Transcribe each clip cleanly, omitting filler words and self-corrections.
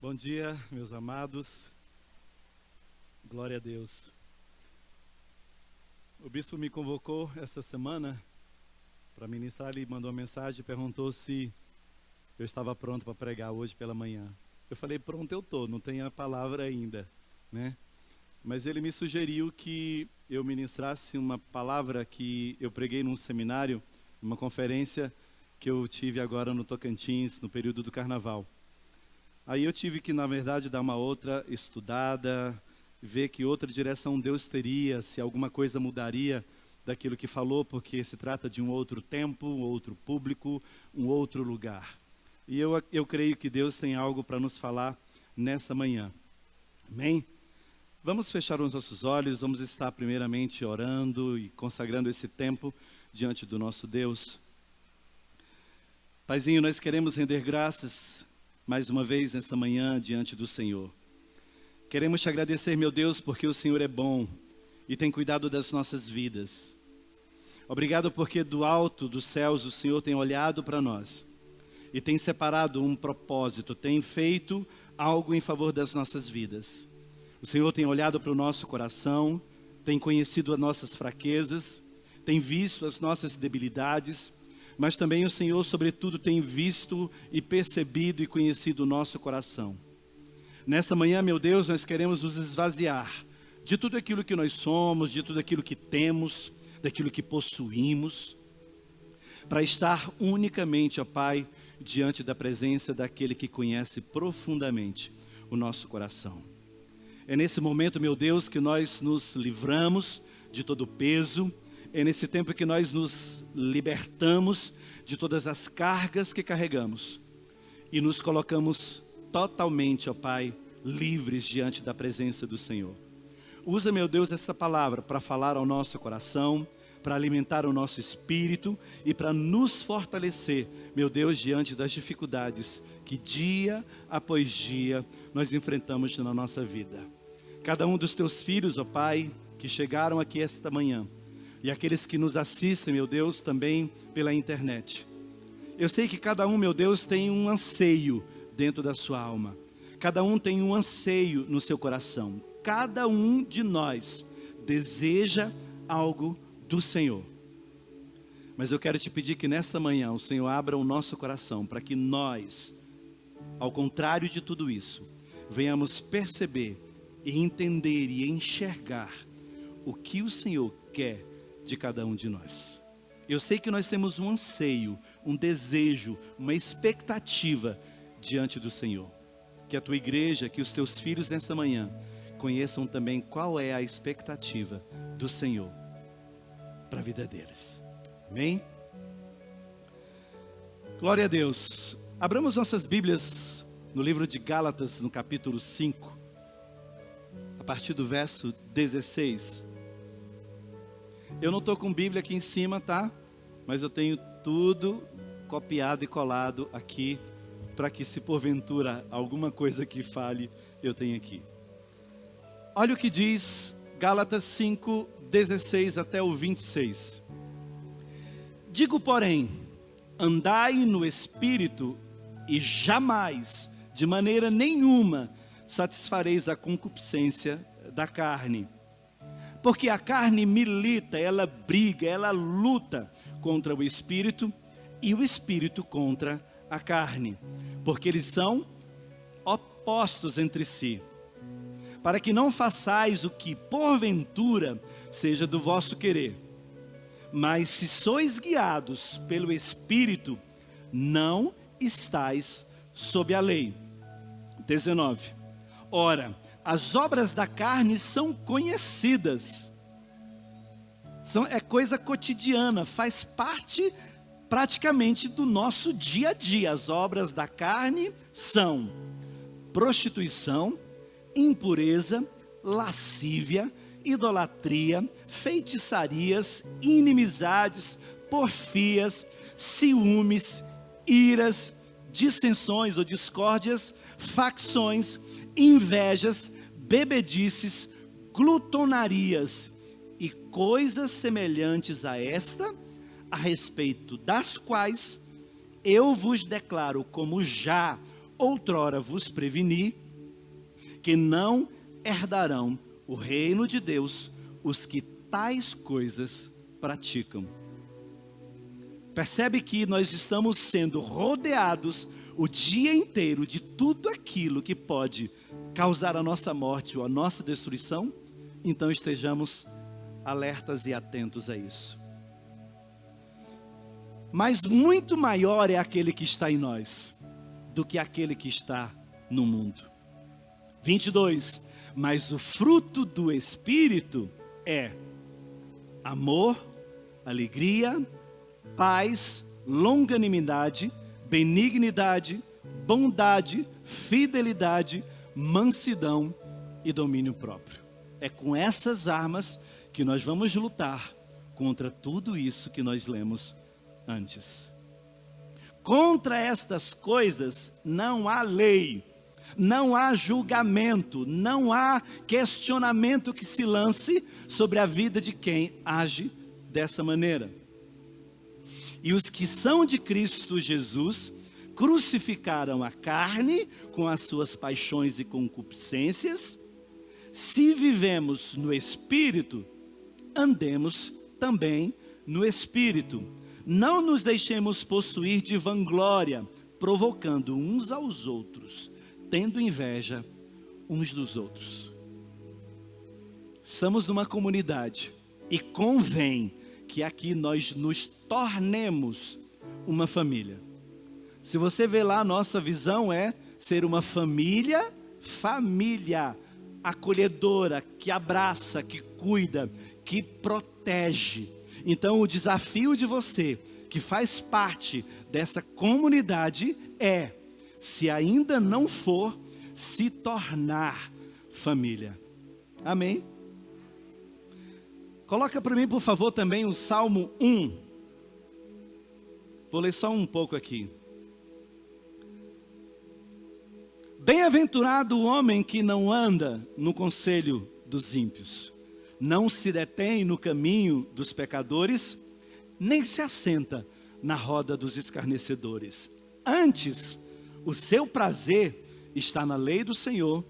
Bom dia, meus amados. Glória a Deus. O bispo me convocou esta semana para ministrar. Ele mandou uma mensagem e perguntou se eu estava pronto para pregar hoje pela manhã. Eu falei, pronto, eu estou, não tenho a palavra ainda, né? Mas ele me sugeriu que eu ministrasse uma palavra que eu preguei num seminário, numa conferência que eu tive agora no Tocantins, no período do Carnaval. Aí eu tive que, na verdade, dar uma outra estudada, ver que outra direção Deus teria, se alguma coisa mudaria daquilo que falou, porque se trata de um outro tempo, um outro público, um outro lugar. E eu creio que Deus tem algo para nos falar nessa manhã. Amém? Vamos fechar os nossos olhos, vamos estar primeiramente orando e consagrando esse tempo diante do nosso Deus. Paizinho, nós queremos render graças mais uma vez nesta manhã diante do Senhor. Queremos te agradecer, meu Deus, porque o Senhor é bom e tem cuidado das nossas vidas. Obrigado porque do alto dos céus o Senhor tem olhado para nós e tem separado um propósito, tem feito algo em favor das nossas vidas. O Senhor tem olhado para o nosso coração, tem conhecido as nossas fraquezas, tem visto as nossas debilidades, mas também o Senhor, sobretudo, tem visto e percebido e conhecido o nosso coração. Nessa manhã, meu Deus, nós queremos nos esvaziar de tudo aquilo que nós somos, de tudo aquilo que temos, daquilo que possuímos, para estar unicamente, ó Pai, diante da presença daquele que conhece profundamente o nosso coração. É nesse momento, meu Deus, que nós nos livramos de todo o peso. É nesse tempo que nós nos libertamos de todas as cargas que carregamos e nos colocamos totalmente, ó Pai, livres diante da presença do Senhor. Usa, meu Deus, essa palavra para falar ao nosso coração, para alimentar o nosso espírito e para nos fortalecer, meu Deus, diante das dificuldades que dia após dia nós enfrentamos na nossa vida. Cada um dos teus filhos, ó Pai, que chegaram aqui esta manhã, e aqueles que nos assistem, meu Deus, também pela internet. Eu sei que cada um, meu Deus, tem um anseio dentro da sua alma. Cada um tem um anseio no seu coração. Cada um de nós deseja algo do Senhor. Mas eu quero te pedir que nesta manhã o Senhor abra o nosso coração para que nós, ao contrário de tudo isso, venhamos perceber e entender e enxergar o que o Senhor quer de cada um de nós. Eu sei que nós temos um anseio, um desejo, uma expectativa diante do Senhor. Que a tua igreja, que os teus filhos nesta manhã conheçam também qual é a expectativa do Senhor para a vida deles. Amém? Glória a Deus. Abramos nossas Bíblias no livro de Gálatas, no capítulo 5, a partir do verso 16. Eu não estou com Bíblia aqui em cima, tá? Mas eu tenho tudo copiado e colado aqui, para que se porventura alguma coisa que fale, eu tenho aqui. Olha o que diz Gálatas 5, 16 até o 26. Digo, porém, andai no Espírito e jamais, de maneira nenhuma, satisfareis a concupiscência da carne. Porque a carne milita, ela briga, ela luta contra o Espírito e o Espírito contra a carne. Porque eles são opostos entre si. Para que não façais o que porventura seja do vosso querer. Mas se sois guiados pelo Espírito, não estais sob a lei. 19. Ora, as obras da carne são conhecidas. É coisa cotidiana, faz parte praticamente do nosso dia a dia. As obras da carne são prostituição, impureza, lascívia, idolatria, feitiçarias, inimizades, porfias, ciúmes, iras, dissensões ou discórdias, facções, invejas, bebedices, glutonarias e coisas semelhantes a esta, a respeito das quais eu vos declaro como já outrora vos preveni, que não herdarão o reino de Deus os que tais coisas praticam. Percebe que nós estamos sendo rodeados o dia inteiro de tudo aquilo que pode causar a nossa morte ou a nossa destruição? Então estejamos alertas e atentos a isso. Mas muito maior é aquele que está em nós do que aquele que está no mundo. 22. Mas o fruto do Espírito é amor, alegria, paz, longanimidade, benignidade, bondade, fidelidade, mansidão e domínio próprio. É com essas armas que nós vamos lutar contra tudo isso que nós lemos antes. Contra estas coisas não há lei, não há julgamento, não há questionamento que se lance sobre a vida de quem age dessa maneira. E os que são de Cristo Jesus crucificaram a carne com as suas paixões e concupiscências. Se vivemos no Espírito, andemos também no Espírito. Não nos deixemos possuir de vanglória, provocando uns aos outros, tendo inveja uns dos outros. Estamos numa comunidade e convém que aqui nós nos tornemos uma família. Se você vê lá, a nossa visão é ser uma família acolhedora, que abraça, que cuida, que protege. Então o desafio de você, que faz parte dessa comunidade, é, se ainda não for, se tornar família. Amém? Coloca para mim, por favor, também o Salmo 1. Vou ler só um pouco aqui. Bem-aventurado o homem que não anda no conselho dos ímpios, não se detém no caminho dos pecadores, nem se assenta na roda dos escarnecedores. Antes, o seu prazer está na lei do Senhor,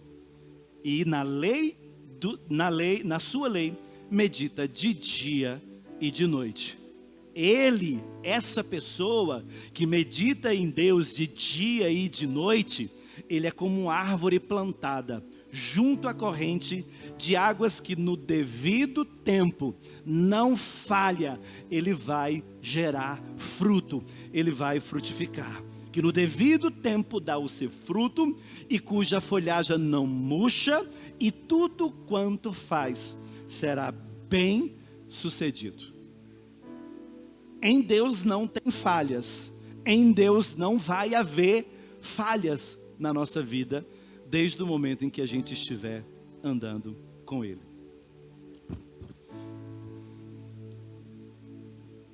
e na sua lei, medita de dia e de noite. Ele, essa pessoa que medita em Deus de dia e de noite, ele é como uma árvore plantada junto à corrente de águas que no devido tempo não falha, ele vai gerar fruto, ele vai frutificar. Que no devido tempo dá o seu fruto e cuja folhagem não murcha, e tudo quanto faz será bem sucedido. Em Deus não tem falhas, em Deus não vai haver falhas na nossa vida, desde o momento em que a gente estiver andando com Ele.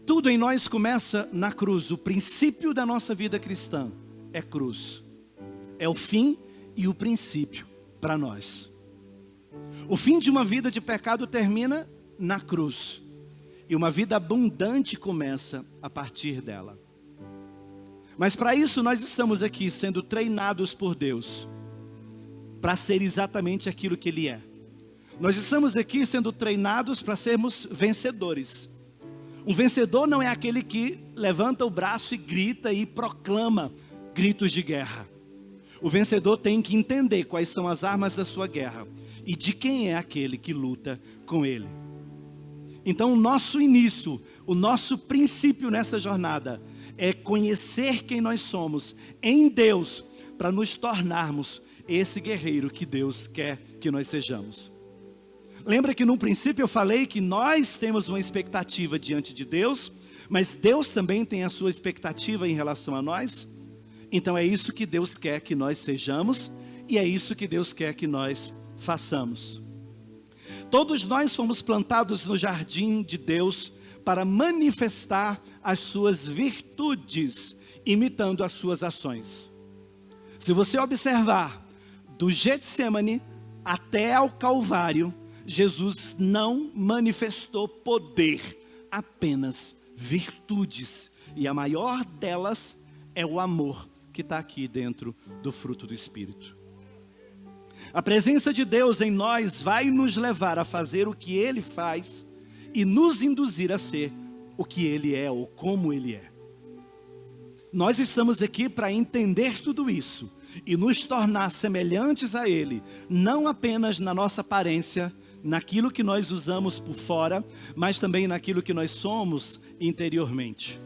Tudo em nós começa na cruz. O princípio da nossa vida cristã é cruz. É o fim e o princípio para nós. O fim de uma vida de pecado termina na cruz. E uma vida abundante começa a partir dela. Mas para isso nós estamos aqui sendo treinados por Deus, para ser exatamente aquilo que Ele é. Nós estamos aqui sendo treinados para sermos vencedores. Um vencedor não é aquele que levanta o braço e grita e proclama gritos de guerra. O vencedor tem que entender quais são as armas da sua guerra e de quem é aquele que luta com ele. Então o nosso início, o nosso princípio nessa jornada é conhecer quem nós somos em Deus, para nos tornarmos esse guerreiro que Deus quer que nós sejamos. Lembra que no princípio eu falei que nós temos uma expectativa diante de Deus, mas Deus também tem a sua expectativa em relação a nós? Então é isso que Deus quer que nós sejamos, e é isso que Deus quer que nós façamos. Todos nós fomos plantados no jardim de Deus para manifestar as suas virtudes, imitando as suas ações. Se você observar, do Getsemane até ao Calvário, Jesus não manifestou poder, apenas virtudes. E a maior delas é o amor que está aqui dentro do fruto do Espírito. A presença de Deus em nós vai nos levar a fazer o que Ele faz e nos induzir a ser o que Ele é ou como Ele é. Nós estamos aqui para entender tudo isso e nos tornar semelhantes a Ele, não apenas na nossa aparência, naquilo que nós usamos por fora, mas também naquilo que nós somos interiormente.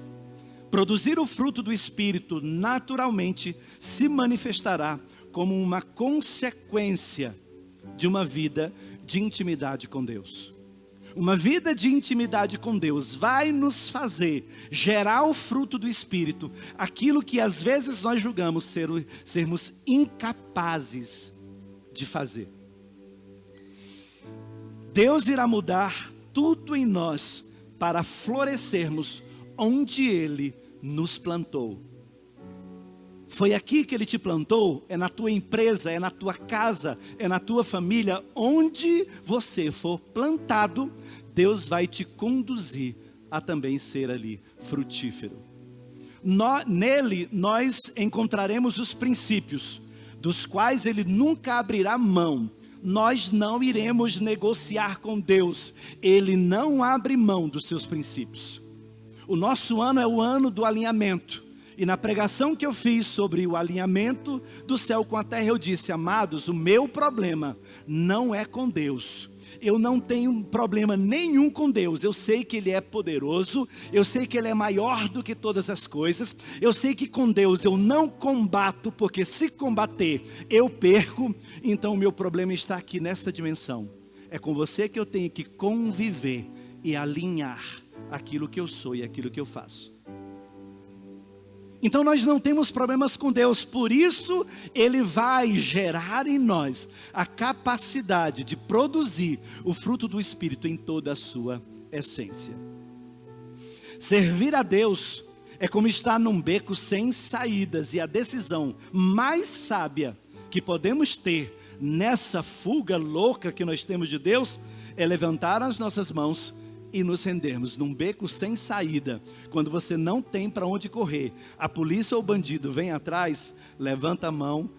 Produzir o fruto do Espírito naturalmente se manifestará como uma consequência de uma vida de intimidade com Deus. Uma vida de intimidade com Deus vai nos fazer gerar o fruto do Espírito, aquilo que às vezes nós julgamos sermos incapazes de fazer. Deus irá mudar tudo em nós para florescermos onde Ele nos plantou. Foi aqui que Ele te plantou, é na tua empresa, é na tua casa, é na tua família, onde você for plantado, Deus vai te conduzir a também ser ali frutífero. Nele nós encontraremos os princípios, dos quais Ele nunca abrirá mão. Nós não iremos negociar com Deus, Ele não abre mão dos seus princípios. O nosso ano é o ano do alinhamento. E na pregação que eu fiz sobre o alinhamento do céu com a terra, eu disse: amados, o meu problema não é com Deus. Eu não tenho problema nenhum com Deus. Eu sei que Ele é poderoso, eu sei que Ele é maior do que todas as coisas. Eu sei que com Deus eu não combato, porque se combater eu perco. Então o meu problema está aqui nessa dimensão. É com você que eu tenho que conviver e alinhar aquilo que eu sou e aquilo que eu faço. Então nós não temos problemas com Deus, por isso Ele vai gerar em nós a capacidade de produzir o fruto do Espírito em toda a sua essência. Servir a Deus é como estar num beco sem saídas, e a decisão mais sábia que podemos ter nessa fuga louca que nós temos de Deus é levantar as nossas mãos e nos rendermos num beco sem saída. Quando você não tem para onde correr, a polícia ou o bandido vem atrás, levanta a mão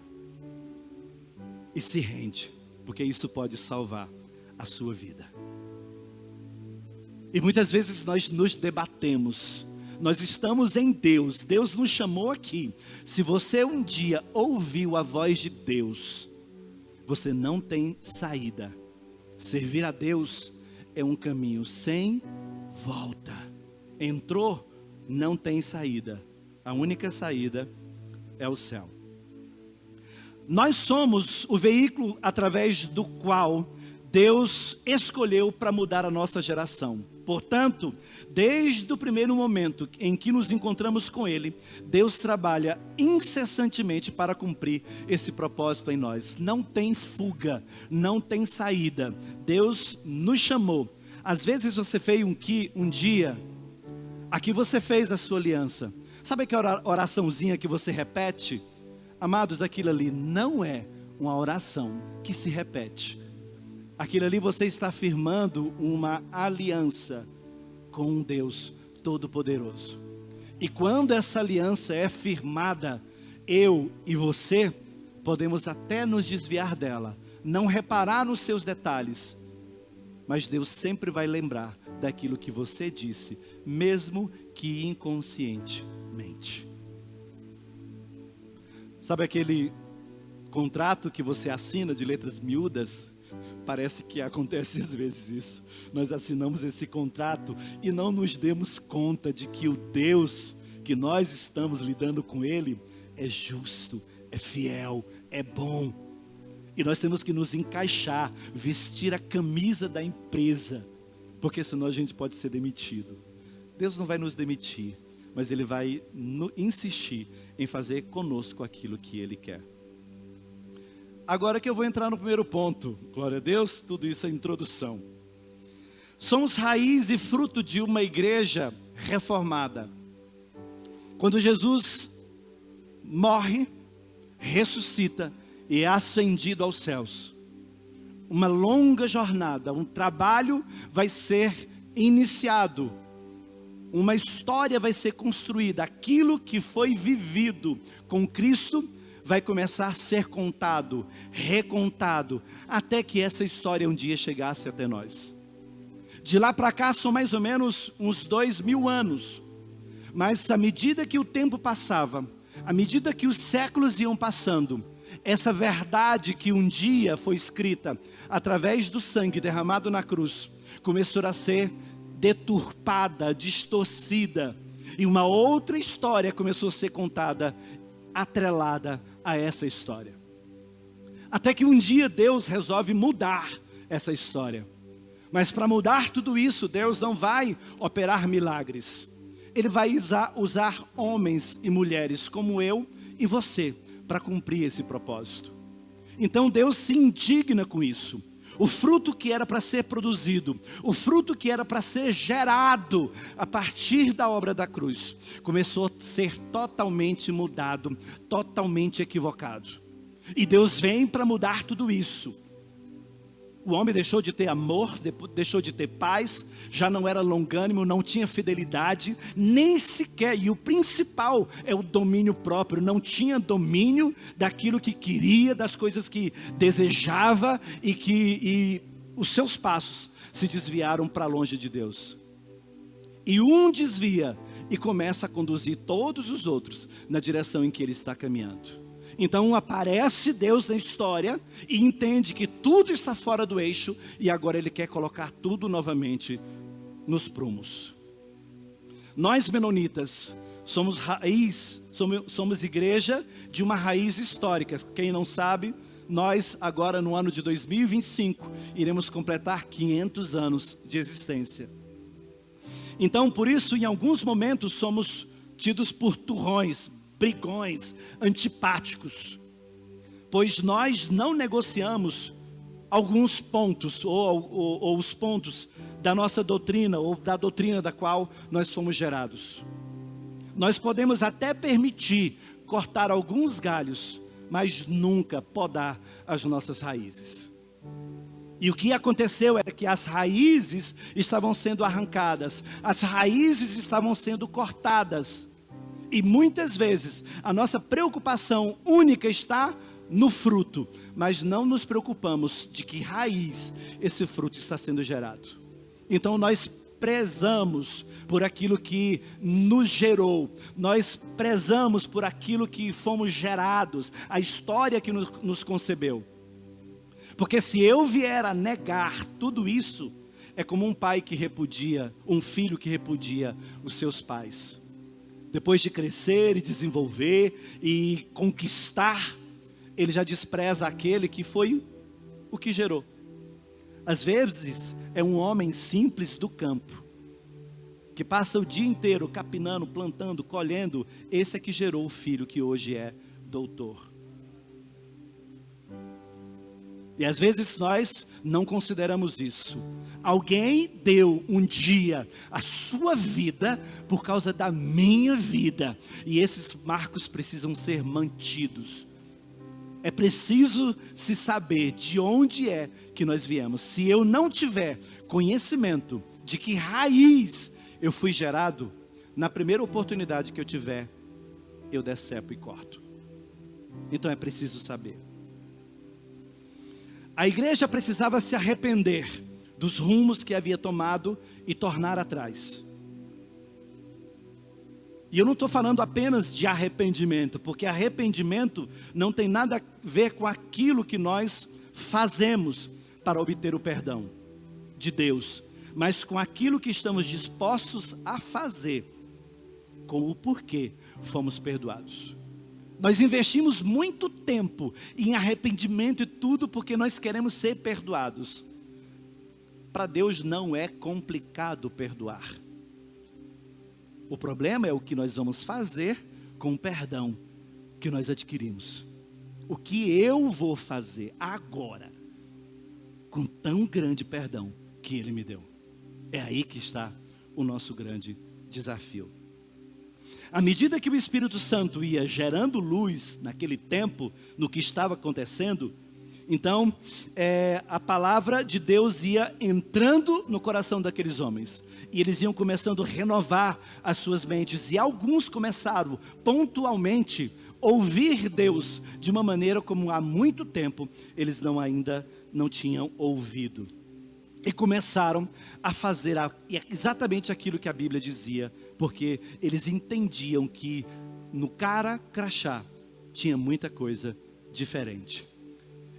e se rende, porque isso pode salvar a sua vida. E muitas vezes nós nos debatemos, nós estamos em Deus, Deus nos chamou aqui. Se você um dia ouviu a voz de Deus, você não tem saída. Servir a Deus é um caminho sem volta. Entrou, não tem saída. A única saída é o céu. Nós somos o veículo através do qual Deus escolheu para mudar a nossa geração. Portanto, desde o primeiro momento em que nos encontramos com Ele, Deus trabalha incessantemente para cumprir esse propósito em nós. Não tem fuga, não tem saída. Deus nos chamou. Às vezes você fez um dia, aqui você fez a sua aliança. Sabe aquela oraçãozinha que você repete? Amados, aquilo ali não é uma oração que se repete. Aquilo ali você está firmando uma aliança com um Deus Todo-Poderoso. E quando essa aliança é firmada, eu e você podemos até nos desviar dela, não reparar nos seus detalhes, mas Deus sempre vai lembrar daquilo que você disse, mesmo que inconscientemente. Sabe aquele contrato que você assina de letras miúdas? Parece que acontece às vezes isso. Nós assinamos esse contrato e não nos demos conta de que o Deus que nós estamos lidando com Ele é justo, é fiel, é bom. E nós temos que nos encaixar, vestir a camisa da empresa, porque senão a gente pode ser demitido. Deus não vai nos demitir, mas Ele vai insistir em fazer conosco aquilo que Ele quer. Agora que eu vou entrar no primeiro ponto, glória a Deus, tudo isso é introdução. Somos raiz e fruto de uma igreja reformada. Quando Jesus morre, ressuscita e é ascendido aos céus, uma longa jornada, um trabalho vai ser iniciado uma história vai ser construída. Aquilo que foi vivido com Cristo vai começar a ser contado, recontado, até que essa história um dia chegasse até nós. De lá para cá são mais ou menos uns 2000 anos. Mas à medida que o tempo passava, à medida que os séculos iam passando, essa verdade que um dia foi escrita através do sangue derramado na cruz, começou a ser deturpada, distorcida, e uma outra história começou a ser contada, atrelada a essa história. Até que um dia Deus resolve mudar essa história. Mas para mudar tudo isso, Deus não vai operar milagres. Ele vai usar homens e mulheres como eu e você para cumprir esse propósito. Então Deus se indigna com isso. O fruto que era para ser produzido, o fruto que era para ser gerado a partir da obra da cruz, começou a ser totalmente mudado, totalmente equivocado. E Deus vem para mudar tudo isso. O homem deixou de ter amor, deixou de ter paz, já não era longânimo, não tinha fidelidade, nem sequer, e o principal é o domínio próprio, não tinha domínio daquilo que queria, das coisas que desejava, e os seus passos se desviaram para longe de Deus. E um desvia e começa a conduzir todos os outros na direção em que ele está caminhando. Então aparece Deus na história e entende que tudo está fora do eixo e agora Ele quer colocar tudo novamente nos prumos. Nós menonitas somos raiz, somos igreja de uma raiz histórica. Quem não sabe, nós agora no ano de 2025 iremos completar 500 anos de existência. Então por isso em alguns momentos somos tidos por turrões, brigões, antipáticos, pois nós não negociamos alguns pontos, ou os pontos da nossa doutrina, ou da doutrina da qual nós fomos gerados. Nós podemos até permitir cortar alguns galhos, mas nunca podar as nossas raízes. E o que aconteceu é que as raízes estavam sendo arrancadas, as raízes estavam sendo cortadas. E muitas vezes a nossa preocupação única está no fruto, mas não nos preocupamos de que raiz esse fruto está sendo gerado. Então nós prezamos por aquilo que nos gerou, nós prezamos por aquilo que fomos gerados, a história que nos concebeu. Porque se eu vier a negar tudo isso, é como um pai que repudia, um filho que repudia os seus pais. Depois de crescer e desenvolver e conquistar, ele já despreza aquele que foi o que gerou. Às vezes é um homem simples do campo, que passa o dia inteiro capinando, plantando, colhendo. Esse é que gerou o filho que hoje é doutor. E às vezes nós não consideramos isso. Alguém deu um dia a sua vida por causa da minha vida. E esses marcos precisam ser mantidos. É preciso se saber de onde é que nós viemos. Se eu não tiver conhecimento de que raiz eu fui gerado, na primeira oportunidade que eu tiver, eu decepo e corto. Então é preciso saber. A igreja precisava se arrepender dos rumos que havia tomado e tornar atrás. E eu não estou falando apenas de arrependimento, porque arrependimento não tem nada a ver com aquilo que nós fazemos para obter o perdão de Deus, mas com aquilo que estamos dispostos a fazer, com o porquê fomos perdoados. Nós investimos muito tempo em arrependimento e tudo porque nós queremos ser perdoados. Para Deus não é complicado perdoar. O problema é o que nós vamos fazer com o perdão que nós adquirimos. O que eu vou fazer agora com tão grande perdão que Ele me deu. É aí que está o nosso grande desafio. À medida que o Espírito Santo ia gerando luz naquele tempo, no que estava acontecendo, Então, a palavra de Deus ia entrando no coração daqueles homens. E eles iam começando a renovar as suas mentes. E alguns começaram pontualmente a ouvir Deus de uma maneira como há muito tempo eles ainda não tinham ouvido. E começaram a fazer exatamente aquilo que a Bíblia dizia. Porque eles entendiam que no cara crachá tinha muita coisa diferente.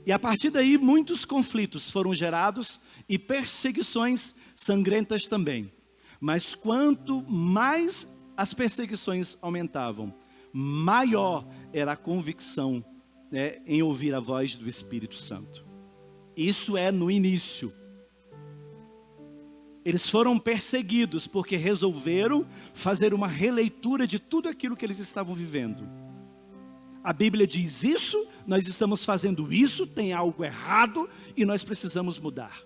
E a partir daí muitos conflitos foram gerados e perseguições sangrentas também. Mas quanto mais as perseguições aumentavam, maior era a convicção, né, em ouvir a voz do Espírito Santo. Isso é no início. Eles foram perseguidos porque resolveram fazer uma releitura de tudo aquilo que eles estavam vivendo. A Bíblia diz isso, nós estamos fazendo isso, tem algo errado e nós precisamos mudar.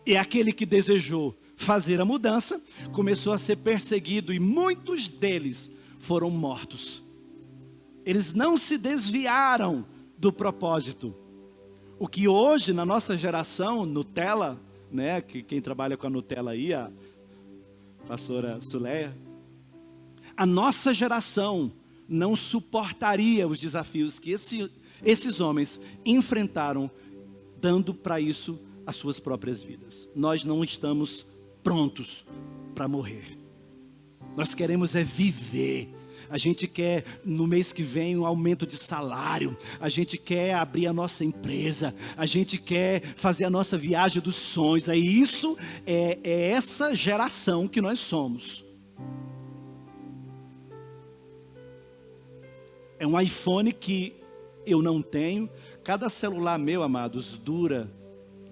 E aquele que desejou fazer a mudança começou a ser perseguido e muitos deles foram mortos. Eles não se desviaram do propósito. O que hoje na nossa geração, Nutella, né, que quem trabalha com a Nutella aí, a pastora Suleia, a nossa geração não suportaria os desafios que esses homens enfrentaram, dando para isso as suas próprias vidas. Nós não estamos prontos para morrer. Nós queremos viver. A gente quer no mês que vem um aumento de salário. A gente quer abrir a nossa empresa. A gente quer fazer a nossa viagem dos sonhos. Isso é essa geração que nós somos. É um iPhone que eu não tenho. Cada celular meu, amados, dura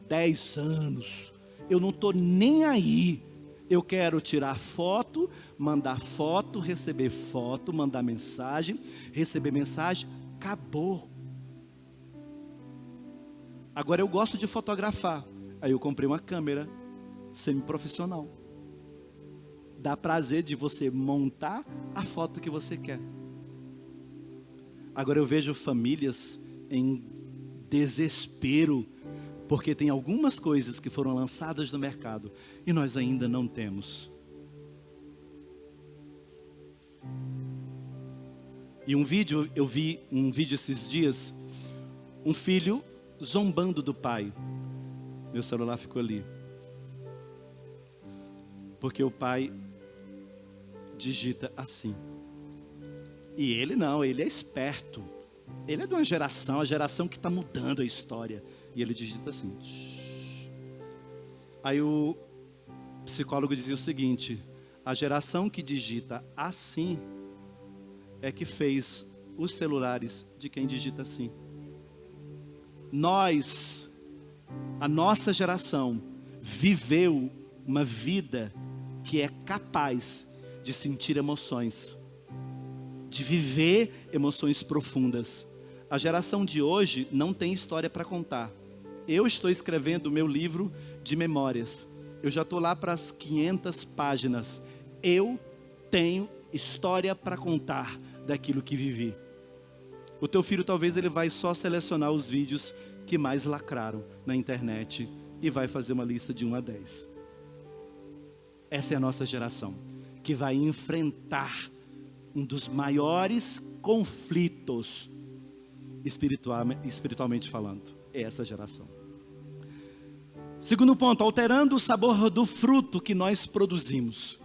10 anos. Eu não estou nem aí. Eu quero tirar foto, mandar foto, receber foto, mandar mensagem, receber mensagem. Acabou. Agora eu gosto de fotografar. Aí eu comprei uma câmera semi-profissional. Dá prazer de você montar a foto que você quer. Agora eu vejo famílias em desespero, porque tem algumas coisas que foram lançadas no mercado e nós ainda não temos. E eu vi um vídeo esses dias, um filho zombando do pai. Meu celular ficou ali. Porque o pai digita assim. E ele não, ele é esperto. Ele é de uma geração, a geração que está mudando a história. E ele digita assim. Aí o psicólogo dizia o seguinte: a geração que digita assim é que fez os celulares de quem digita assim. A nossa geração viveu uma vida que é capaz de sentir emoções, de viver emoções profundas. A geração de hoje não tem história para contar. Eu estou escrevendo o meu livro de memórias. Eu já estou lá para as 500 páginas. Eu tenho história para contar daquilo que vivi. O teu filho talvez ele vai só selecionar os vídeos que mais lacraram na internet e vai fazer uma lista de 1 a 10. Essa é a nossa geração, que vai enfrentar um dos maiores conflitos espiritualmente falando. É essa geração. Segundo ponto, alterando o sabor do fruto que nós produzimos.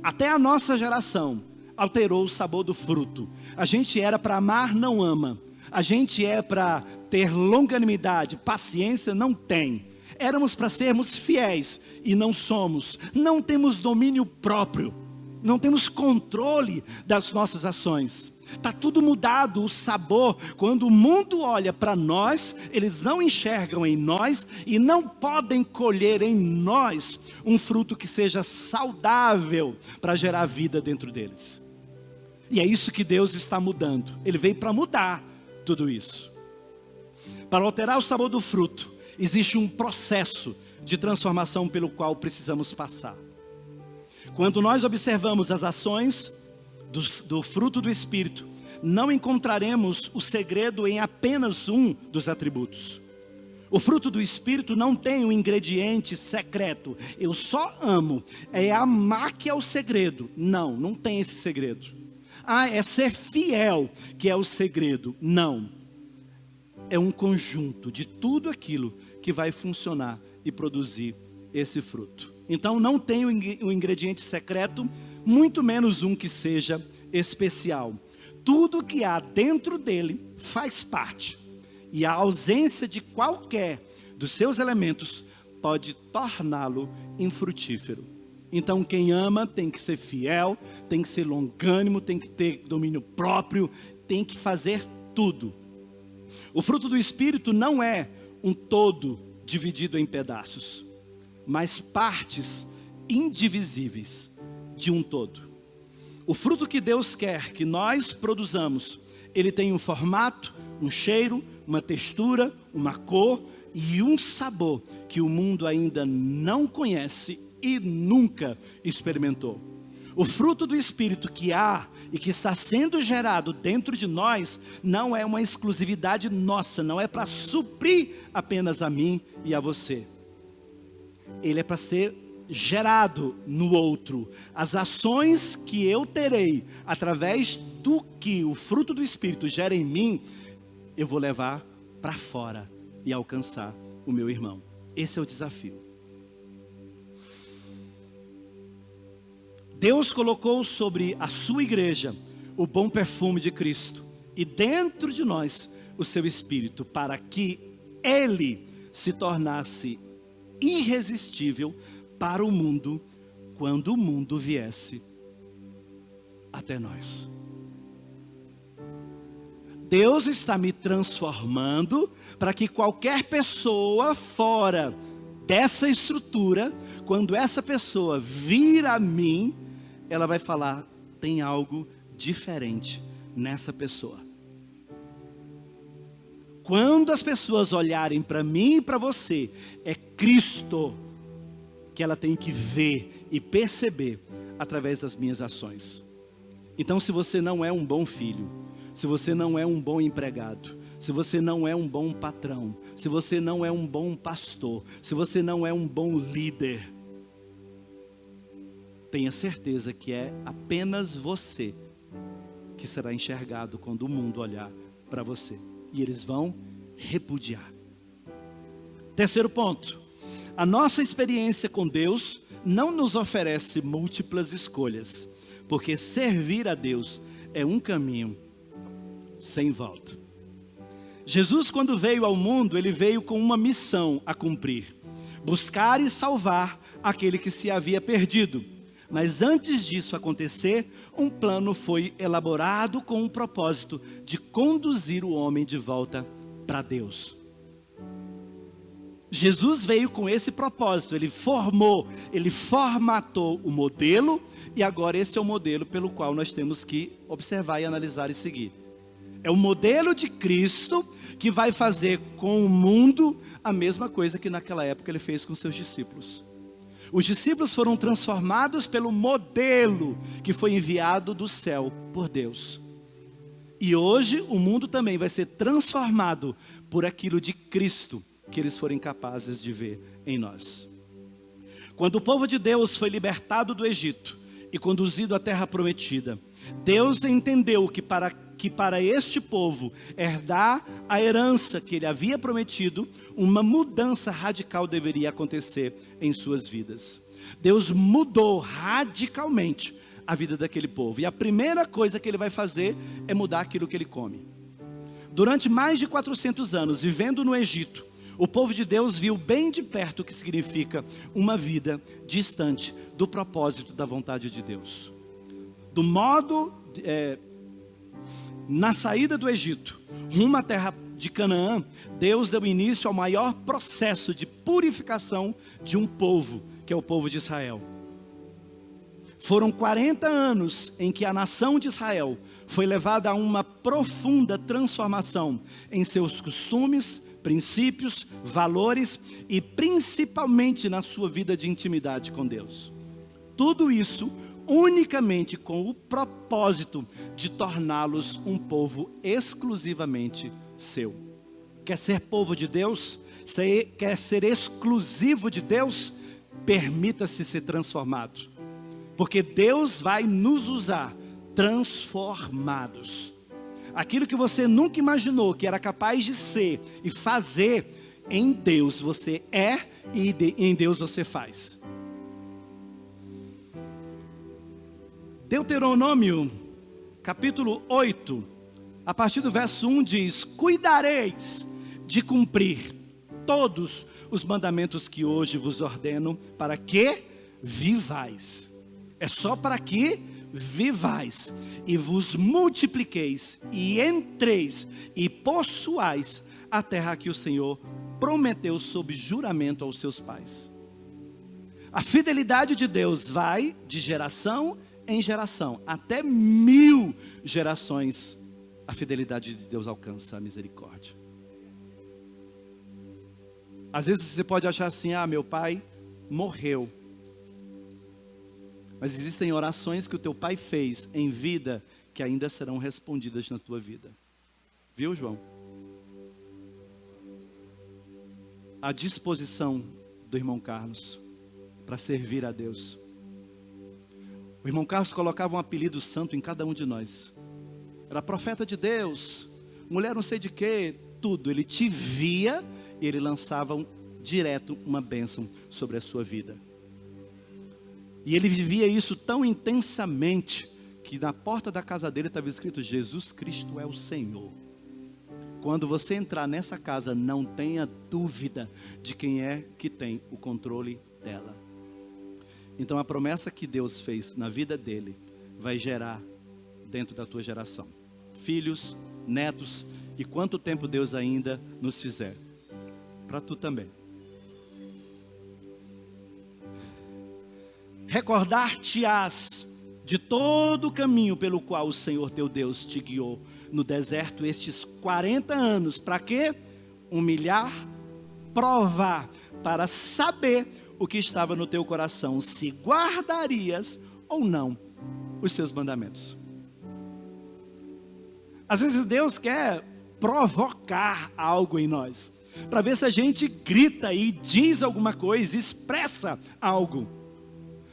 Até a nossa geração alterou o sabor do fruto. A gente era para amar, não ama. A gente é para ter longanimidade, paciência, não tem. Éramos para sermos fiéis e não somos. Não temos domínio próprio. Não temos controle das nossas ações. Está tudo mudado, o sabor. Quando o mundo olha para nós, eles não enxergam em nós e não podem colher em nós um fruto que seja saudável para gerar vida dentro deles. E é isso que Deus está mudando. Ele veio para mudar tudo isso. Para alterar o sabor do fruto, existe um processo de transformação pelo qual precisamos passar. Quando nós observamos as ações do fruto do Espírito, não encontraremos o segredo em apenas um dos atributos. O fruto do Espírito não tem um ingrediente secreto. Eu só amo. É amar que é o segredo. Não, não tem esse segredo. É ser fiel que é o segredo. Não. É um conjunto de tudo aquilo que vai funcionar e produzir esse fruto. Então não tem um ingrediente secreto, muito menos um que seja especial. Tudo que há dentro dele faz parte. E a ausência de qualquer dos seus elementos pode torná-lo infrutífero. Então quem ama tem que ser fiel, tem que ser longânimo, tem que ter domínio próprio, tem que fazer tudo. O fruto do Espírito não é um todo dividido em pedaços, mas partes indivisíveis de um todo. O fruto que Deus quer que nós produzamos, ele tem um formato, um cheiro, uma textura, uma cor e um sabor que o mundo ainda não conhece e nunca experimentou. O fruto do Espírito que há e que está sendo gerado dentro de nós não é uma exclusividade nossa, não é para suprir apenas a mim e a você. Ele é para ser gerado no outro. As ações que eu terei através do que o fruto do Espírito gera em mim, eu vou levar para fora e alcançar o meu irmão. Esse é o desafio. Deus colocou sobre a sua igreja o bom perfume de Cristo e dentro de nós o seu Espírito, para que ele se tornasse irresistível para o mundo quando o mundo viesse até nós. Deus está me transformando para que qualquer pessoa fora dessa estrutura, quando essa pessoa vir a mim, ela vai falar, tem algo diferente nessa pessoa. Quando as pessoas olharem para mim e para você, é Cristo que ela tem que ver e perceber através das minhas ações. Então, se você não é um bom filho, se você não é um bom empregado, se você não é um bom patrão, se você não é um bom pastor, se você não é um bom líder, tenha certeza que é apenas você que será enxergado quando o mundo olhar para você. E eles vão repudiar. Terceiro ponto. A nossa experiência com Deus não nos oferece múltiplas escolhas, porque servir a Deus é um caminho sem volta. Jesus, quando veio ao mundo, ele veio com uma missão a cumprir: buscar e salvar aquele que se havia perdido. Mas antes disso acontecer, um plano foi elaborado com o propósito de conduzir o homem de volta para Deus. Jesus veio com esse propósito, ele formatou o modelo, e agora esse é o modelo pelo qual nós temos que observar e analisar e seguir. É o modelo de Cristo que vai fazer com o mundo a mesma coisa que naquela época ele fez com seus discípulos. Os discípulos foram transformados pelo modelo que foi enviado do céu por Deus. E hoje o mundo também vai ser transformado por aquilo de Cristo que eles forem capazes de ver em nós. Quando o povo de Deus foi libertado do Egito e conduzido à terra prometida, Deus entendeu que para este povo herdar a herança que ele havia prometido, uma mudança radical deveria acontecer em suas vidas. Deus mudou radicalmente a vida daquele povo, e a primeira coisa que ele vai fazer é mudar aquilo que ele come. Durante mais de 400 anos, vivendo no Egito, o povo de Deus viu bem de perto o que significa uma vida distante do propósito da vontade de Deus. Do modo, na saída do Egito, rumo à terra de Canaã, Deus deu início ao maior processo de purificação de um povo, que é o povo de Israel. Foram 40 anos em que a nação de Israel foi levada a uma profunda transformação em seus costumes, princípios, valores e principalmente na sua vida de intimidade com Deus. Tudo isso unicamente com o propósito de torná-los um povo exclusivamente seu. Quer ser povo de Deus? Quer ser exclusivo de Deus? Permita-se ser transformado, porque Deus vai nos usar transformados. Aquilo que você nunca imaginou que era capaz de ser e fazer, em Deus você é e em Deus você faz. Deuteronômio, capítulo 8, a partir do verso 1 diz: cuidareis de cumprir todos os mandamentos que hoje vos ordeno, para que vivais. É só para que vivais, e vos multipliqueis, e entreis, e possuais a terra que o Senhor prometeu sob juramento aos seus pais. A fidelidade de Deus vai de geração em geração, até 1000 gerações, a fidelidade de Deus alcança a misericórdia. Às vezes você pode achar assim: meu pai morreu. Mas existem orações que o teu pai fez em vida, que ainda serão respondidas na tua vida. Viu, João? A disposição do irmão Carlos para servir a Deus. O irmão Carlos colocava um apelido santo em cada um de nós. Era profeta de Deus, mulher não sei de quê, tudo. Ele te via e ele lançava direto uma bênção sobre a sua vida. E ele vivia isso tão intensamente, que na porta da casa dele estava escrito: Jesus Cristo é o Senhor. Quando você entrar nessa casa, não tenha dúvida de quem é que tem o controle dela. Então a promessa que Deus fez na vida dele vai gerar dentro da tua geração filhos, netos, e quanto tempo Deus ainda nos fizer, para tu também. Recordar-te-ás de todo o caminho pelo qual o Senhor teu Deus te guiou no deserto estes 40 anos, para quê? Humilhar, provar, para saber o que estava no teu coração, se guardarias ou não os seus mandamentos. Às vezes Deus quer provocar algo em nós, para ver se a gente grita e diz alguma coisa, expressa algo.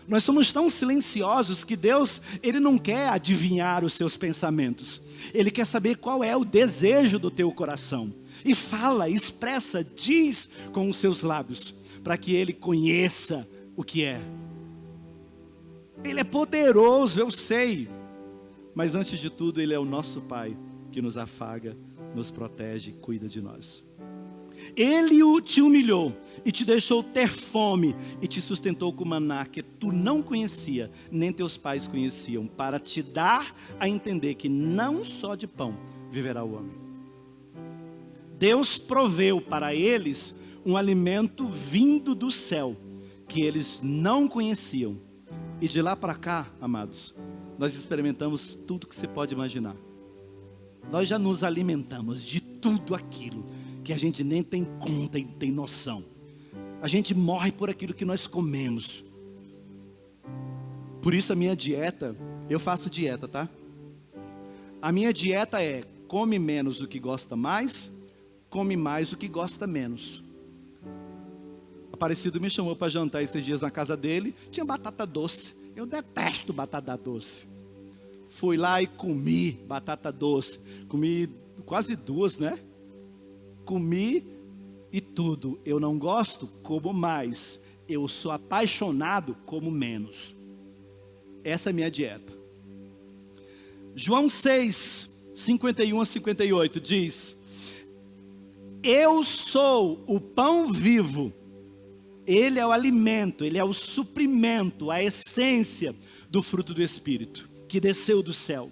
Nós somos tão silenciosos que Deus, Ele não quer adivinhar os seus pensamentos. Ele quer saber qual é o desejo do teu coração. E fala, expressa, diz com os seus lábios, para que Ele conheça o que é. Ele é poderoso, eu sei. Mas antes de tudo, Ele é o nosso Pai, que nos afaga, nos protege e cuida de nós. Ele te humilhou e te deixou ter fome e te sustentou com maná que tu não conhecia, nem teus pais conheciam, para te dar a entender que não só de pão viverá o homem. Deus proveu para eles um alimento vindo do céu, que eles não conheciam. E de lá para cá, amados, nós experimentamos tudo que você pode imaginar. Nós já nos alimentamos de tudo aquilo que a gente nem tem conta e tem noção. A gente morre por aquilo que nós comemos. Por isso a minha dieta, eu faço dieta, tá? A minha dieta é: come menos o que gosta mais, come mais o que gosta menos. Aparecido me chamou para jantar esses dias na casa dele, tinha batata doce. Eu detesto batata doce. Fui lá e comi batata doce. Comi quase 2, né? Comi e tudo. Eu não gosto, como mais. Eu sou apaixonado, como menos. Essa é a minha dieta. João 6, 51 a 58 diz: eu sou o pão vivo. Ele é o alimento, ele é o suprimento, a essência do fruto do Espírito, que desceu do céu.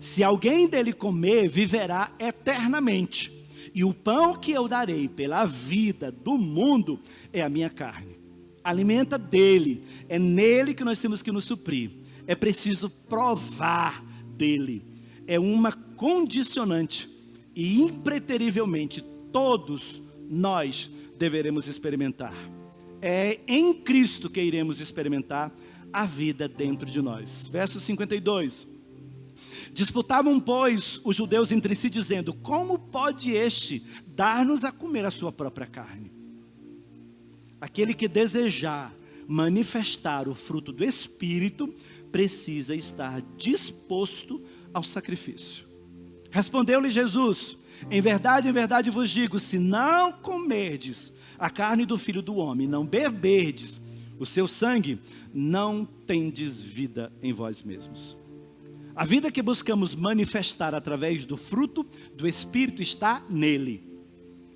Se alguém dele comer, viverá eternamente. E o pão que eu darei pela vida do mundo é a minha carne. Alimenta dele, é nele que nós temos que nos suprir. É preciso provar dele. É uma condicionante. E impreterivelmente todos nós deveremos experimentar. É em Cristo que iremos experimentar a vida dentro de nós. Verso 52. Disputavam, pois, os judeus entre si, dizendo: como pode este dar-nos a comer a sua própria carne? Aquele que desejar manifestar o fruto do Espírito precisa estar disposto ao sacrifício. Respondeu-lhe Jesus: em verdade vos digo, se não comerdes a carne do Filho do Homem, não beberdes o seu sangue, não tendes vida em vós mesmos. A vida que buscamos manifestar através do fruto do Espírito está nele.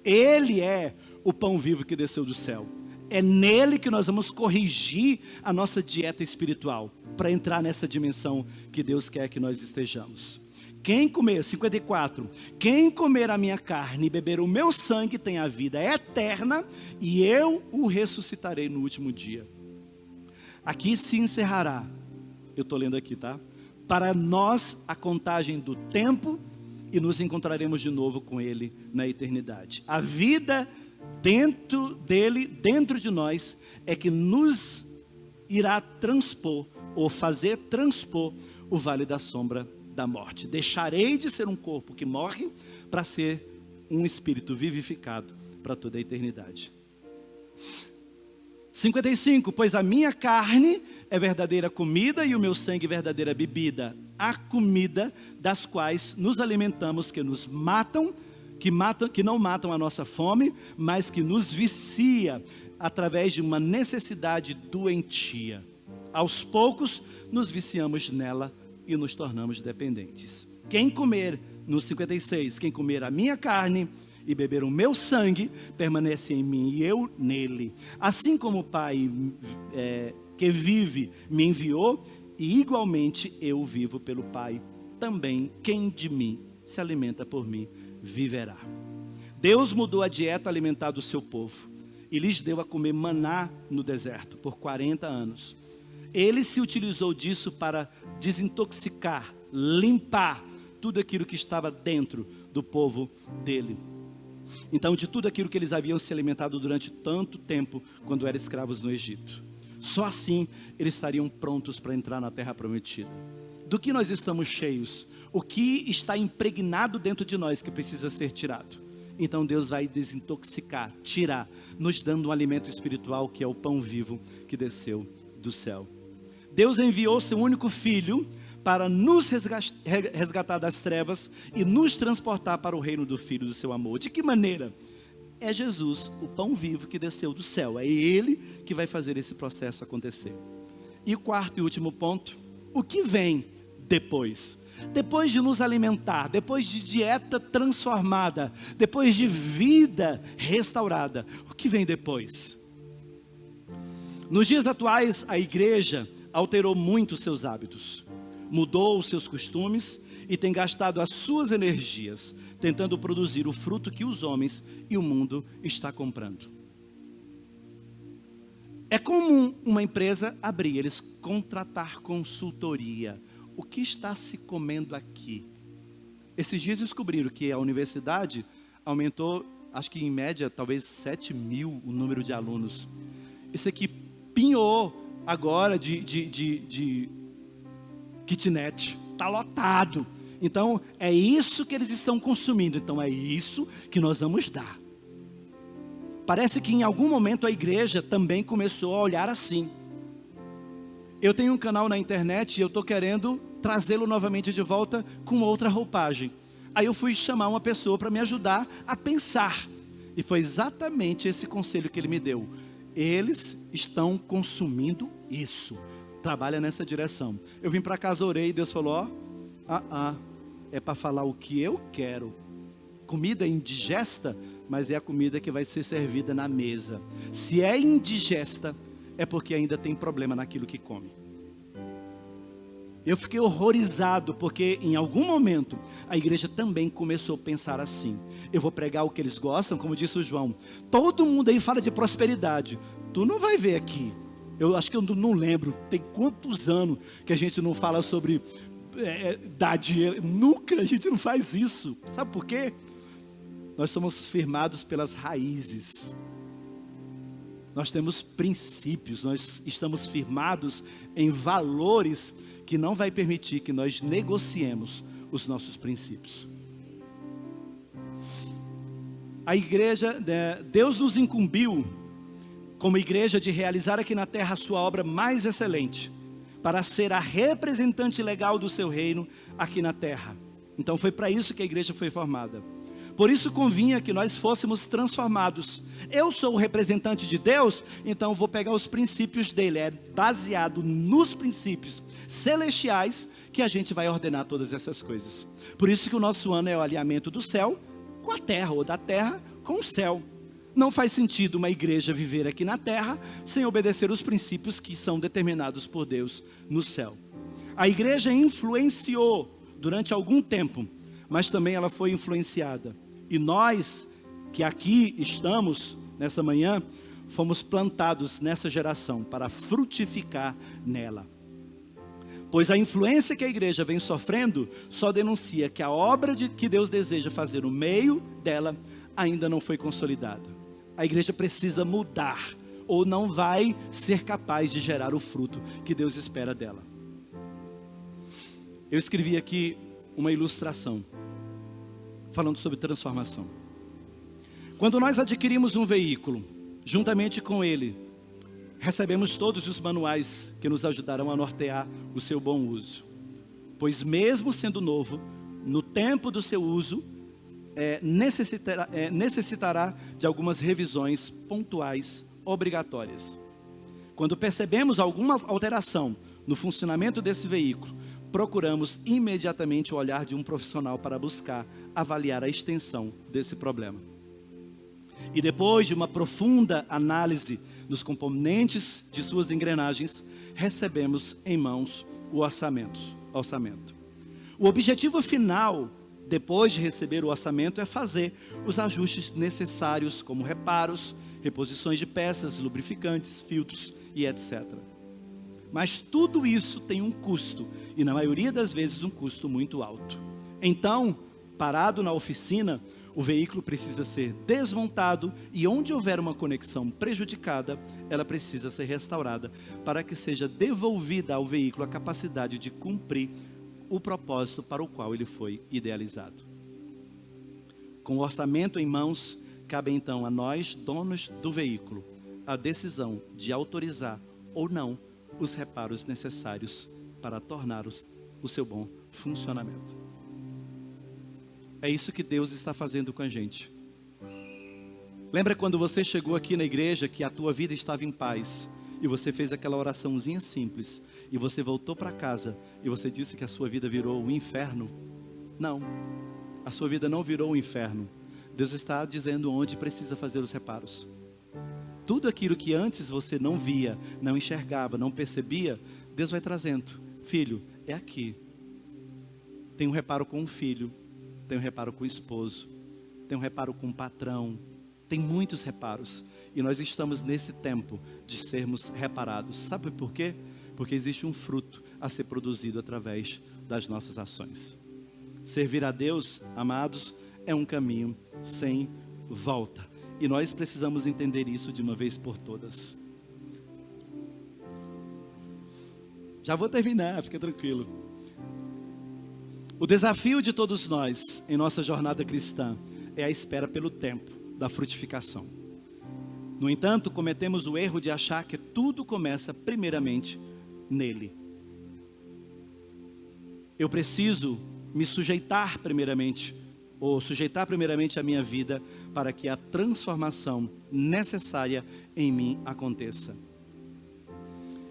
Ele é o pão vivo que desceu do céu. É nele que nós vamos corrigir a nossa dieta espiritual, para entrar nessa dimensão que Deus quer que nós estejamos. Quem comer, 54, quem comer a minha carne e beber o meu sangue tem a vida eterna, e eu o ressuscitarei no último dia. Aqui se encerrará, eu estou lendo aqui, tá? Para nós a contagem do tempo, e nos encontraremos de novo com ele na eternidade. A vida dentro dele, dentro de nós, é que nos irá transpor, ou fazer transpor o vale da sombra da morte. Deixarei de ser um corpo que morre para ser um espírito vivificado para toda a eternidade. 55, pois a minha carne é verdadeira comida e o meu sangue verdadeira bebida. A comida das quais nos alimentamos, que nos matam, que não matam a nossa fome, mas que nos vicia através de uma necessidade doentia. Aos poucos nos viciamos nela e nos tornamos dependentes. Quem comer, no 56, quem comer a minha carne e beber o meu sangue, permanece em mim e eu nele. Assim como o Pai que vive me enviou, e igualmente eu vivo pelo Pai, também quem de mim se alimenta por mim, viverá. Deus mudou a dieta alimentar do seu povo, e lhes deu a comer maná no deserto, por 40 anos. Ele se utilizou disso para desintoxicar, limpar tudo aquilo que estava dentro do povo dele. Então, de tudo aquilo que eles haviam se alimentado durante tanto tempo, quando eram escravos no Egito. Só assim, eles estariam prontos para entrar na terra prometida. Do que nós estamos cheios? O que está impregnado dentro de nós que precisa ser tirado? Então Deus vai desintoxicar, tirar, nos dando um alimento espiritual que é o pão vivo que desceu do céu. Deus enviou seu único Filho para nos resgatar das trevas e nos transportar para o reino do Filho do seu amor. De que maneira? É Jesus, o pão vivo que desceu do céu. É Ele que vai fazer esse processo acontecer. E o quarto e último ponto, o que vem depois? Depois de nos alimentar, depois de dieta transformada, depois de vida restaurada, o que vem depois? Nos dias atuais, a igreja alterou muito os seus hábitos, mudou os seus costumes e tem gastado as suas energias tentando produzir o fruto que os homens e o mundo está comprando. É comum uma empresa abrir, eles contratar consultoria. O que está se comendo aqui? Esses dias descobriram que a universidade aumentou, acho que em média, talvez 7 mil o número de alunos. Esse aqui pinhou agora de kitnet, está lotado. Então é isso que eles estão consumindo, então é isso que nós vamos dar. Parece que em algum momento a igreja também começou a olhar assim. Eu tenho um canal na internet e eu estou querendo trazê-lo novamente de volta com outra roupagem. Aí eu fui chamar uma pessoa para me ajudar a pensar, e foi exatamente esse conselho que ele me deu. Eles estão consumindo isso, trabalha nessa direção. Eu vim para casa, orei, e Deus falou, é para falar o que eu quero. Comida indigesta, mas é a comida que vai ser servida na mesa. Se é indigesta, é porque ainda tem problema naquilo que come. Eu fiquei horrorizado, porque em algum momento a igreja também começou a pensar assim. Eu vou pregar o que eles gostam, como disse o João. Todo mundo aí fala de prosperidade. Tu não vai ver aqui. Eu acho que eu não lembro. Tem quantos anos que a gente não fala sobre dar dinheiro? Nunca a gente não faz isso. Sabe por quê? Nós somos firmados pelas raízes. Nós temos princípios, nós estamos firmados em valores que não vai permitir que nós negociemos os nossos princípios. A igreja, Deus nos incumbiu como igreja de realizar aqui na terra a sua obra mais excelente, para ser a representante legal do seu reino aqui na terra. Então foi para isso que a igreja foi formada. Por isso convinha que nós fôssemos transformados. Eu sou o representante de Deus, então vou pegar os princípios dele. É baseado nos princípios celestiais que a gente vai ordenar todas essas coisas. Por isso que o nosso ano é o alinhamento do céu com a terra, ou da terra com o céu. Não faz sentido uma igreja viver aqui na terra sem obedecer os princípios que são determinados por Deus no céu. A igreja influenciou durante algum tempo, mas também ela foi influenciada. E nós, que aqui estamos nessa manhã, fomos plantados nessa geração para frutificar nela. Pois a influência que a igreja vem sofrendo só denuncia que a obra que Deus deseja fazer no meio dela ainda não foi consolidada. A igreja precisa mudar, ou não vai ser capaz de gerar o fruto que Deus espera dela. Eu escrevi aqui uma ilustração, falando sobre transformação. Quando nós adquirimos um veículo, juntamente com ele, recebemos todos os manuais que nos ajudarão a nortear o seu bom uso. Pois mesmo sendo novo, no tempo do seu uso, necessitará de algumas revisões pontuais, obrigatórias. Quando percebemos alguma alteração no funcionamento desse veículo, procuramos imediatamente o olhar de um profissional para buscar avaliar a extensão desse problema. E depois de uma profunda análise dos componentes de suas engrenagens, recebemos em mãos o orçamento. O objetivo final, depois de receber o orçamento, é fazer os ajustes necessários, como reparos, reposições de peças, lubrificantes, filtros e etc. Mas tudo isso tem um custo, e na maioria das vezes um custo muito alto. Então, parado na oficina, o veículo precisa ser desmontado, e onde houver uma conexão prejudicada, ela precisa ser restaurada, para que seja devolvida ao veículo a capacidade de cumprir o propósito para o qual ele foi idealizado. Com o orçamento em mãos, cabe então a nós, donos do veículo, a decisão de autorizar ou não os reparos necessários para tornar o seu bom funcionamento. É isso que Deus está fazendo com a gente. Lembra quando você chegou aqui na igreja que a tua vida estava em paz e você fez aquela oraçãozinha simples e você voltou para casa e você disse que a sua vida virou um inferno? Não, a sua vida não virou um inferno. Deus está dizendo onde precisa fazer os reparos. Tudo aquilo que antes você não via, não enxergava, não percebia, Deus vai trazendo. Filho, é aqui. Tem um reparo com o filho, tem um reparo com o esposo, tem um reparo com o patrão, tem muitos reparos. E nós estamos nesse tempo de sermos reparados. Sabe por quê? Porque existe um fruto a ser produzido através das nossas ações. Servir a Deus, amados, é um caminho sem volta. E nós precisamos entender isso de uma vez por todas. Já vou terminar, fica tranquilo. O desafio de todos nós, em nossa jornada cristã, é a espera pelo tempo da frutificação. No entanto, cometemos o erro de achar que tudo começa primeiramente nele. Eu preciso me sujeitar primeiramente, ou sujeitar primeiramente a minha vida, para que a transformação necessária em mim aconteça.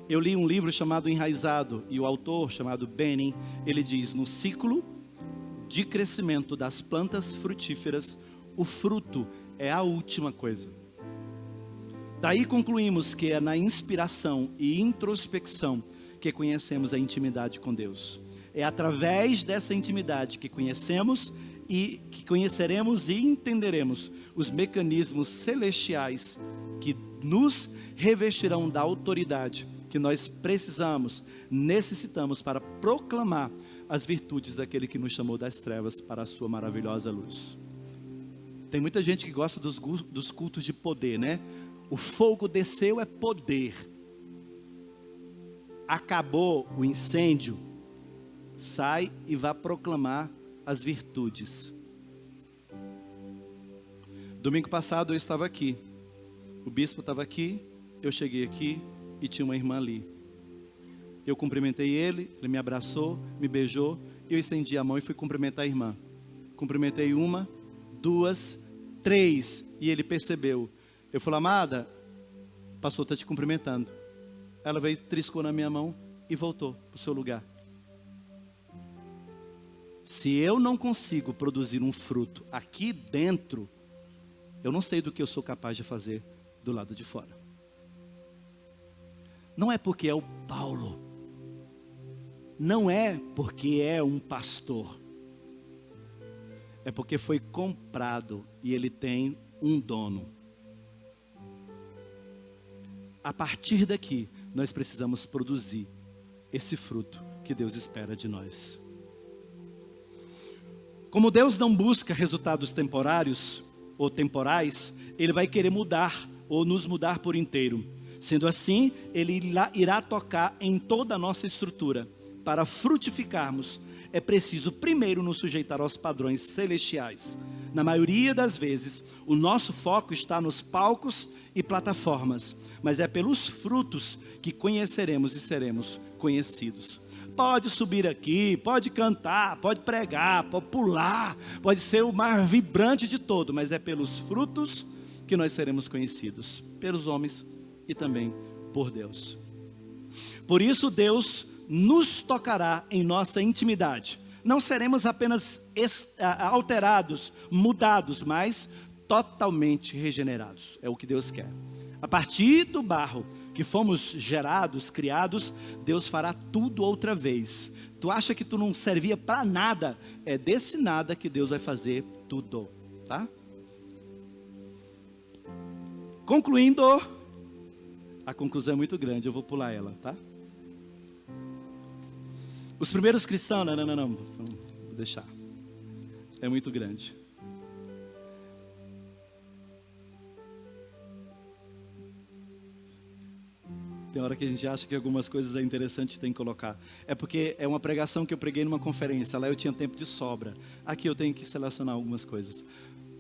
Eu li um livro chamado Enraizado, e o autor, chamado Benning, ele diz: no ciclo de crescimento das plantas frutíferas, o fruto é a última coisa. Daí concluímos que é na inspiração e introspecção que conhecemos a intimidade com Deus. É através dessa intimidade que conhecemos e que conheceremos e entenderemos os mecanismos celestiais que nos revestirão da autoridade que nós necessitamos para proclamar as virtudes daquele que nos chamou das trevas para a sua maravilhosa luz. Tem muita gente que gosta dos cultos de poder, né? O fogo desceu, é poder. Acabou o incêndio, sai e vá proclamar as virtudes. Domingo passado eu estava aqui, o bispo estava aqui, eu cheguei aqui e tinha uma irmã ali. Eu cumprimentei ele, ele me abraçou, me beijou, eu estendi a mão e fui cumprimentar a irmã. Cumprimentei uma, duas, três, e ele percebeu. Eu falei: amada, o pastor está te cumprimentando. Ela veio, triscou na minha mão e voltou para o seu lugar. Se eu não consigo produzir um fruto aqui dentro, eu não sei do que eu sou capaz de fazer do lado de fora. Não é porque é o Paulo, não é porque é um pastor, é porque foi comprado e ele tem um dono. A partir daqui, nós precisamos produzir esse fruto que Deus espera de nós. Como Deus não busca resultados temporários ou temporais, Ele vai querer mudar ou nos mudar por inteiro. Sendo assim, Ele irá tocar em toda a nossa estrutura. Para frutificarmos, é preciso primeiro nos sujeitar aos padrões celestiais. Na maioria das vezes, o nosso foco está nos palcos e plataformas, mas é pelos frutos que conheceremos e seremos conhecidos. Pode subir aqui, pode cantar, pode pregar, pode pular, pode ser o mais vibrante de todo, mas é pelos frutos que nós seremos conhecidos, pelos homens e também por Deus. Por isso Deus nos tocará em nossa intimidade. Não seremos apenas alterados, mudados, mas totalmente regenerados. É o que Deus quer. A partir do barro que fomos gerados, criados, Deus fará tudo outra vez. Tu acha que tu não servia para nada? É desse nada que Deus vai fazer tudo, tá? Concluindo, a conclusão é muito grande, eu vou pular ela, tá? Os primeiros cristãos, não, vou deixar. É muito grande. Tem hora que a gente acha que algumas coisas é interessante tem que colocar. É porque é uma pregação que eu preguei numa conferência. Lá eu tinha tempo de sobra. Aqui eu tenho que selecionar algumas coisas.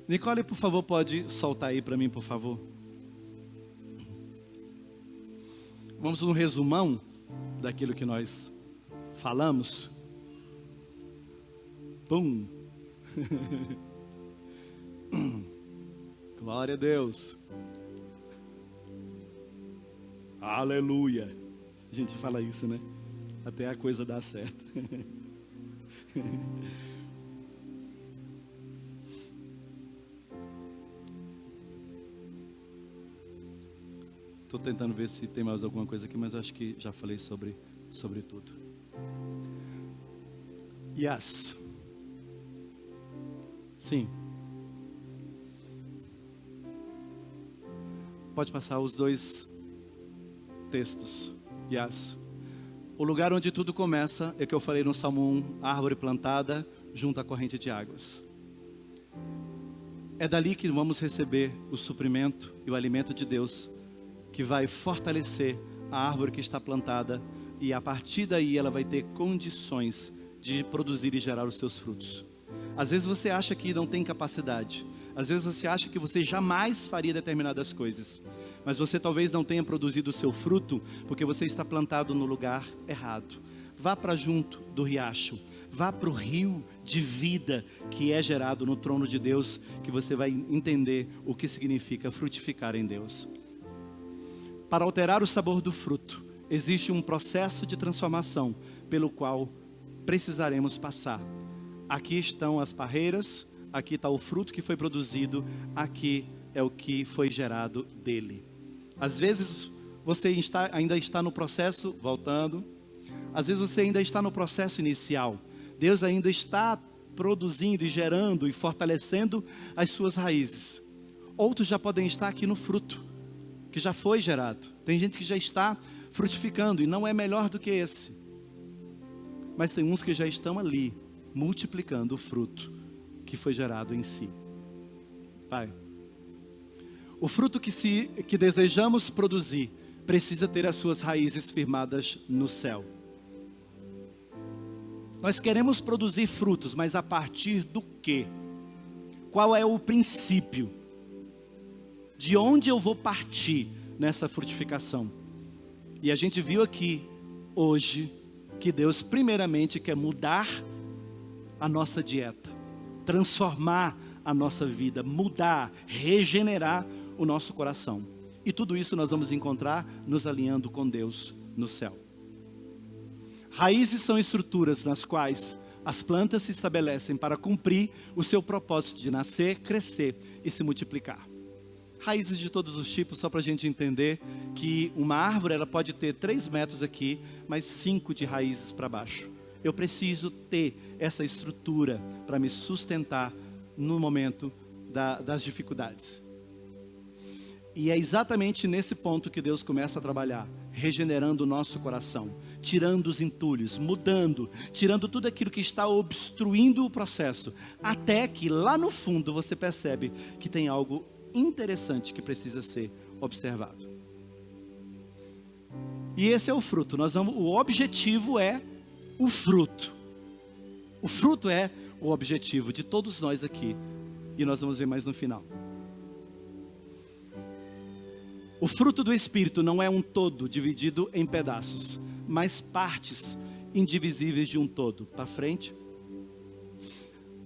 Nicole, por favor, pode soltar aí para mim, por favor. Vamos no resumão daquilo que nós falamos. Pum. Glória a Deus. Aleluia. A gente fala isso, né? Até a coisa dar certo. Estou tentando ver se tem mais alguma coisa aqui, mas acho que já falei sobre tudo. Yes. Sim. Pode passar os dois textos. Yes. O lugar onde tudo começa é que eu falei no Salmo 1, árvore plantada junto à corrente de águas. É dali que vamos receber o suprimento e o alimento de Deus, que vai fortalecer a árvore que está plantada, e a partir daí ela vai ter condições de produzir e gerar os seus frutos. Às vezes você acha que não tem capacidade, às vezes você acha que você jamais faria determinadas coisas, mas você talvez não tenha produzido o seu fruto, porque você está plantado no lugar errado. Vá para junto do riacho, vá para o rio de vida que é gerado no trono de Deus, que você vai entender o que significa frutificar em Deus. Para alterar o sabor do fruto, existe um processo de transformação pelo qual precisaremos passar. Aqui estão as parreiras, aqui está o fruto que foi produzido, aqui é o que foi gerado dele. Às vezes você ainda está no processo, voltando, às vezes você ainda está no processo inicial. Deus ainda está produzindo e gerando e fortalecendo as suas raízes. Outros já podem estar aqui no fruto, que já foi gerado. Tem gente que já está frutificando e não é melhor do que esse. Mas tem uns que já estão ali, multiplicando o fruto que foi gerado em si. Pai, O fruto que desejamos produzir precisa ter as suas raízes firmadas no céu. Nós queremos produzir frutos, mas a partir do quê? Qual é o princípio? De onde eu vou partir nessa frutificação? E a gente viu aqui hoje que Deus primeiramente quer mudar a nossa dieta, transformar a nossa vida, mudar, regenerar o nosso coração. E tudo isso nós vamos encontrar nos alinhando com Deus no céu. Raízes são estruturas nas quais as plantas se estabelecem para cumprir o seu propósito de nascer, crescer e se multiplicar. Raízes de todos os tipos, só para a gente entender que uma árvore ela pode ter 3 metros aqui, mas 5 de raízes para baixo. Eu preciso ter essa estrutura para me sustentar no momento das dificuldades. E é exatamente nesse ponto que Deus começa a trabalhar, regenerando o nosso coração, tirando os entulhos, mudando, tirando tudo aquilo que está obstruindo o processo, até que lá no fundo você percebe que tem algo interessante que precisa ser observado. E esse é o fruto. O objetivo é o fruto. O fruto é o objetivo de todos nós aqui. E nós vamos ver mais no final. O fruto do Espírito não é um todo dividido em pedaços, mas partes indivisíveis de um todo. Para frente.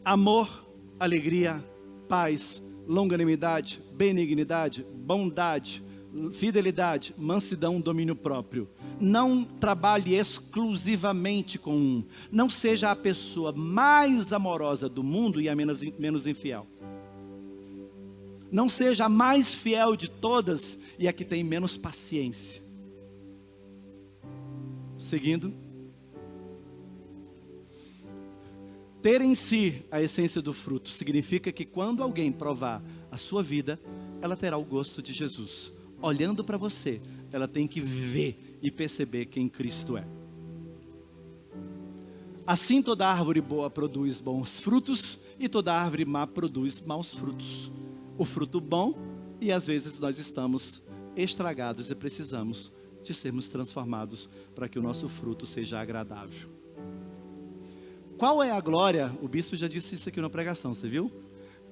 Amor, alegria, paz, longanimidade, benignidade, bondade, fidelidade, mansidão, domínio próprio. Não trabalhe exclusivamente com um. Não seja a pessoa mais amorosa do mundo e a menos infiel. Não seja a mais fiel de todas e a que tem menos paciência. Seguindo. Ter em si a essência do fruto significa que quando alguém provar a sua vida, ela terá o gosto de Jesus. Olhando para você, ela tem que ver e perceber quem Cristo é. Assim toda árvore boa produz bons frutos e toda árvore má produz maus frutos. O fruto bom, e às vezes nós estamos estragados e precisamos de sermos transformados para que o nosso fruto seja agradável. Qual é a glória? O bispo já disse isso aqui na pregação, você viu?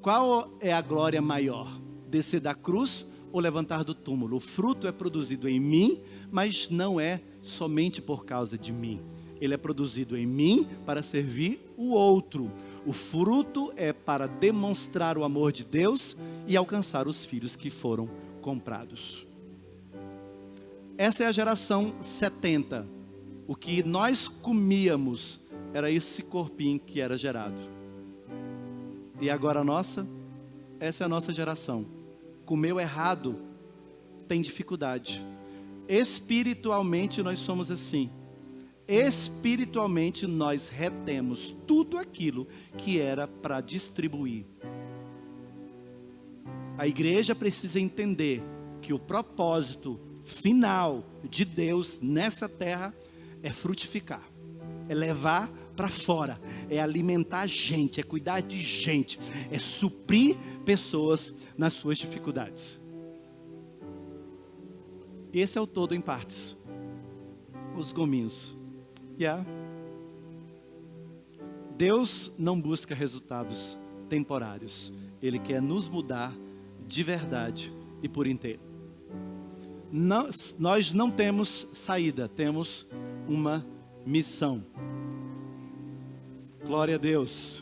Qual é a glória maior? Descer da cruz ou levantar do túmulo? O fruto é produzido em mim, mas não é somente por causa de mim. Ele é produzido em mim para servir o outro. O fruto é para demonstrar o amor de Deus e alcançar os filhos que foram comprados. Essa é a geração 70. O que nós comíamos era esse corpinho que era gerado. E agora essa é a nossa geração. Comeu errado, tem dificuldade. Espiritualmente nós somos assim. Espiritualmente nós retemos tudo aquilo que era para distribuir. A igreja precisa entender que o propósito final de Deus nessa terra é frutificar, é levar para fora, é alimentar gente, é cuidar de gente, é suprir pessoas nas suas dificuldades. Esse é o todo em partes. Os gominhos. Deus não busca resultados temporários. Ele quer nos mudar de verdade e por inteiro. Nós não temos saída, temos uma missão. Glória a Deus.